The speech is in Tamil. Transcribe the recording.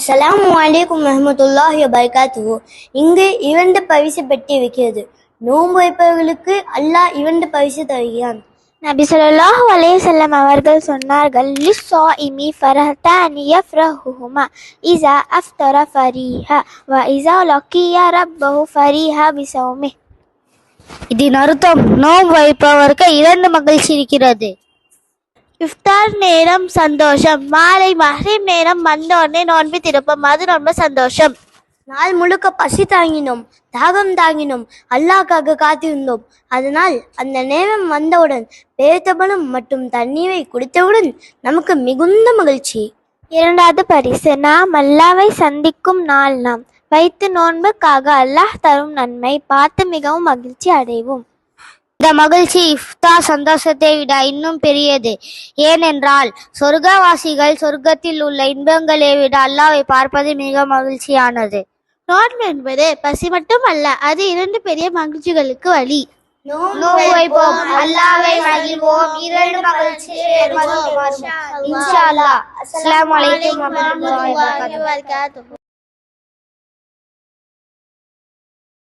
அஸ்ஸலாமு அலைக்கும் வரஹ்மத்துல்லாஹி வபரகாத்துஹு. இங்கு 2 பரிசு பெட்டி இருக்கிறது. நோன்பு வைப்பவர்களுக்கு அல்லாஹ் 2 பரிசு தருகிறான். நபி ஸல்லல்லாஹு அலைஹி வஸல்லம் அவர்கள் சொன்னார்கள், லிஸ்ஸாயிமி ஃபரஹ்தானி யஃப்ரஹுஹுமா இஸா அஃப்தர ஃபரீஹா வ இஸா லக்கிய ரப்பஹு ஃபரீஹா பிஸௌமிஹ். இதன் அர்த்தம், நோன்பு வைப்பவருக்கு 2 மகிழ்ச்சி இருக்கிறது. இஃப்தார் நேரம் சந்தோஷம், மாலை மஹ்ரிப் நேரம் வந்தோடனே நோன்பு திறப்போம், அது ரொம்ப சந்தோஷம். நாள் முழுக்க பசி தாங்கினோம், தாகம் தாங்கினோம், அல்லாஹ்க்காக காத்திருந்தோம். அதனால் அந்த நேரம் வந்தவுடன் பேரித்தம்பழம் மற்றும் தண்ணீரை குடித்தவுடன் நமக்கு மிகுந்த மகிழ்ச்சி. 2வது பரிசு, நாம் அல்லாஹ்வை சந்திக்கும் நாள். நாம் வைத்து நோன்புக்காக அல்லாஹ் தரும் நன்மை பார்த்து மிகவும் மகிழ்ச்சி அடைவோம். இந்த மகிழ்ச்சி இஃப்தார் சந்தோஷத்தை விட இன்னும் பெரியது. ஏனென்றால் சொர்க்கவாசிகள் சொர்க்கத்தில் உள்ள இன்பங்களை விட அல்லாஹ்வை பார்ப்பது மிக மகிழ்ச்சியானது. நோன்பு என்பது பசி மட்டும் அல்ல, அது 2 பெரிய மகிழ்ச்சிகளுக்கு வழி. நோன்பு வைப்போம், அல்லாஹ்வை மகிழ்வோம், 2 மகிழ்ச்சியை பெறுவோம். இன்ஷா அல்லாஹ். அஸ்ஸலாமு அலைக்கும் வரஹ்மத்துல்லாஹி வபரகாத்துஹு.